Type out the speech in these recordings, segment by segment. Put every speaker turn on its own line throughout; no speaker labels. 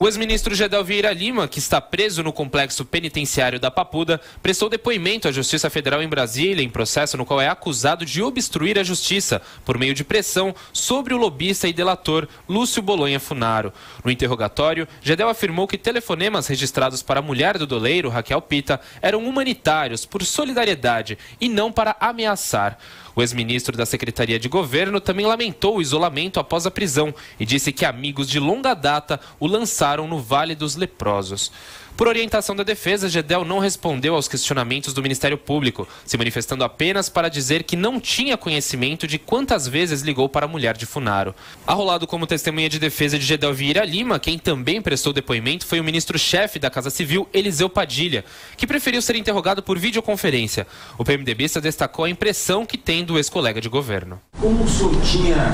O ex-ministro Gedel Vieira Lima, que está preso no complexo penitenciário da Papuda, prestou depoimento à Justiça Federal em Brasília em processo no qual é acusado de obstruir a justiça por meio de pressão sobre o lobista e delator Lúcio Bolonha Funaro. No interrogatório, Gedel afirmou que telefonemas registrados para a mulher do doleiro, Raquel Pita, eram humanitários por solidariedade e não para ameaçar. O ex-ministro da Secretaria de Governo também lamentou o isolamento após a prisão e disse que amigos de longa data o lançaram no Vale dos Leprosos. Por orientação da defesa, Gedel não respondeu aos questionamentos do Ministério Público, se manifestando apenas para dizer que não tinha conhecimento de quantas vezes ligou para a mulher de Funaro. Arrolado como testemunha de defesa de Gedel Vieira Lima, quem também prestou depoimento foi o ministro-chefe da Casa Civil, Eliseu Padilha, que preferiu ser interrogado por videoconferência. O PMDBista destacou a impressão que tem do ex-colega de governo.
Como o senhor tinha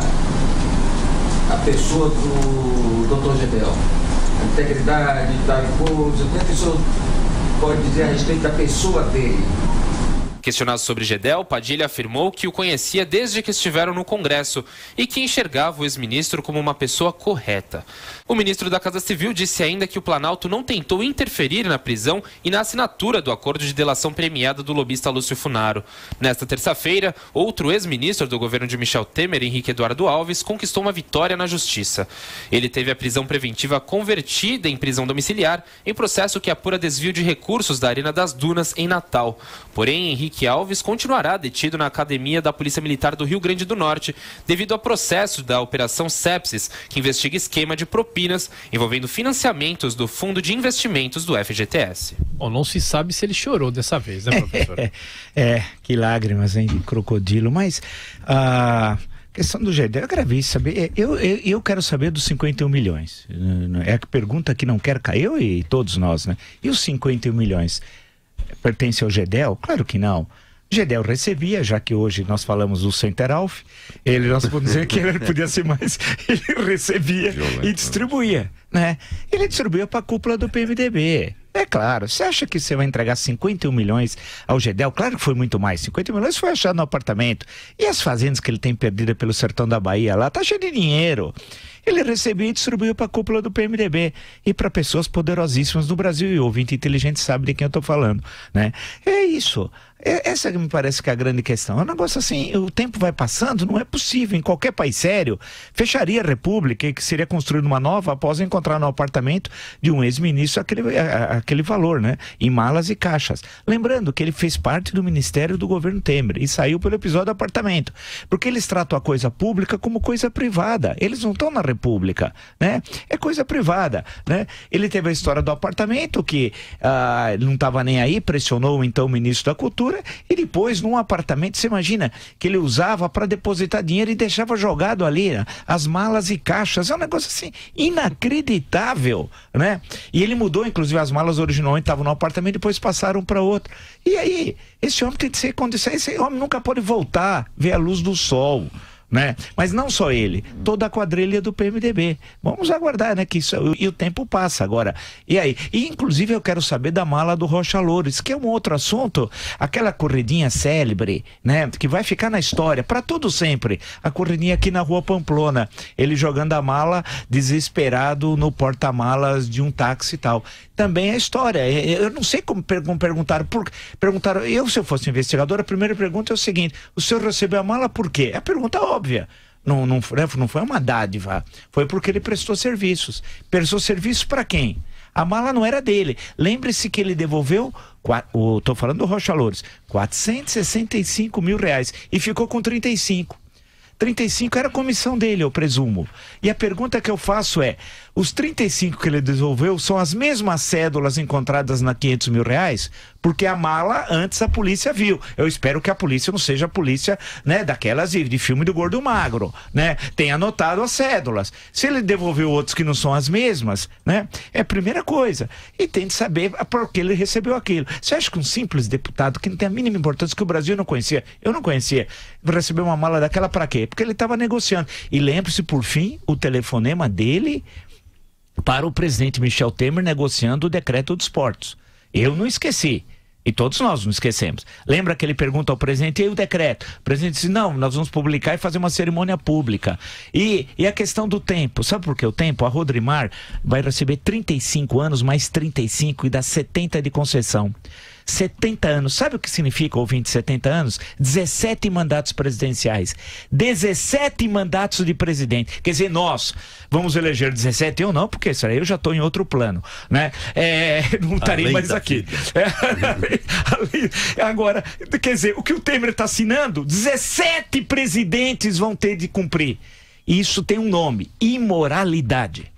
a pessoa do Dr. Gedel? Integridade, tal coisa, o que a pessoa pode dizer a respeito da pessoa dele?
Questionado sobre Gedel, Padilha afirmou que o conhecia desde que estiveram no Congresso e que enxergava o ex-ministro como uma pessoa correta. O ministro da Casa Civil disse ainda que o Planalto não tentou interferir na prisão e na assinatura do acordo de delação premiada do lobista Lúcio Funaro. Nesta terça-feira, outro ex-ministro do governo de Michel Temer, Henrique Eduardo Alves, conquistou uma vitória na Justiça. Ele teve a prisão preventiva convertida em prisão domiciliar em processo que apura desvio de recursos da Arena das Dunas em Natal. Porém, Henrique Alves continuará detido na Academia da Polícia Militar do Rio Grande do Norte devido ao processo da Operação Sepsis, que investiga esquema de propinas envolvendo financiamentos do Fundo de Investimentos do FGTS.
Bom, não se sabe se ele chorou dessa vez, né, professor?
Que lágrimas, hein, de crocodilo. Mas a questão do Gedel, eu quero saber, eu quero saber dos 51 milhões. É a pergunta que não quer cair, eu e todos nós, né? E os 51 milhões? Pertence ao Gedel? Claro que não. Gedel recebia, já que hoje nós falamos do Centeralf, nós podemos dizer que ele podia ser mais, ele recebia e distribuía, né? Ele distribuía para a cúpula do PMDB. É claro, você acha que você vai entregar 51 milhões ao Gedel? Claro que foi muito mais, 50 milhões foi achado no apartamento. E as fazendas que ele tem perdidas pelo sertão da Bahia lá, tá cheio de dinheiro. Ele recebia e distribuiu para a cúpula do PMDB e para pessoas poderosíssimas do Brasil, e o ouvinte inteligente sabe de quem eu estou falando, né? É isso. Essa que me parece que é a grande questão. É um negócio assim, o tempo vai passando, não é possível. Em qualquer país sério, fecharia a República, que seria construída uma nova após encontrar no apartamento de um ex-ministro aquele valor, né? Em malas e caixas. Lembrando que ele fez parte do Ministério do governo Temer e saiu pelo episódio do apartamento. Porque eles tratam a coisa pública como coisa privada. Eles não estão na República, né? É coisa privada, né? Ele teve a história do apartamento que ele não estava nem aí, pressionou então o ministro da Cultura, e depois num apartamento, você imagina que ele usava para depositar dinheiro e deixava jogado ali, né? As malas e caixas. É um negócio assim inacreditável, né? E ele mudou, inclusive as malas originalmente estavam no apartamento, depois passaram para outro. E aí, esse homem tem que ser condição, esse homem nunca pode voltar, ver a luz do sol, né? Mas não só ele, toda a quadrilha do PMDB. Vamos aguardar, né? Que isso, e o tempo passa agora. E aí? E inclusive eu quero saber da mala do Rocha Loures, que é um outro assunto, aquela corridinha célebre, né? Que vai ficar na história, para todo sempre. A corridinha aqui na Rua Pamplona, ele jogando a mala desesperado no porta-malas de um táxi e tal. Também é história. Eu não sei como perguntaram. Perguntaram, se eu fosse investigador, a primeira pergunta é o seguinte: o senhor recebeu a mala por quê? É a pergunta óbvia. Não foi uma dádiva. Foi porque ele prestou serviços. Prestou serviços para quem? A mala não era dele. Lembre-se que ele devolveu, estou falando do Rocha Loures, R$465 mil e ficou com 35. 35 era a comissão dele, eu presumo. E a pergunta que eu faço é: os 35 que ele devolveu são as mesmas cédulas encontradas na R$500 mil? Porque a mala, antes a polícia viu. Eu espero que a polícia não seja a polícia, né, daquelas de filme do Gordo Magro, né? Tem anotado as cédulas. Se ele devolveu outros que não são as mesmas, né? É a primeira coisa. E tem de saber por que ele recebeu aquilo. Você acha que um simples deputado, que não tem a mínima importância, que o Brasil não conhecia, eu não conhecia, recebeu uma mala daquela para quê? Porque ele estava negociando. E lembre-se, por fim, o telefonema dele para o presidente Michel Temer negociando o decreto dos portos. Eu não esqueci. E todos nós não esquecemos. Lembra que ele pergunta ao presidente, e o decreto? O presidente disse, não, nós vamos publicar e fazer uma cerimônia pública. E a questão do tempo, sabe por que o tempo? A Rodrimar vai receber 35 anos, mais 35 e dá 70 de concessão. 70 anos, sabe o que significa, ouvinte, 70 anos? 17 mandatos presidenciais, 17 mandatos de presidente. Quer dizer, nós vamos eleger 17, eu não, porque isso aí eu já estou em outro plano, né? Não estarei mais aqui. Agora, quer dizer, o que o Temer está assinando, 17 presidentes vão ter de cumprir. Isso tem um nome, imoralidade.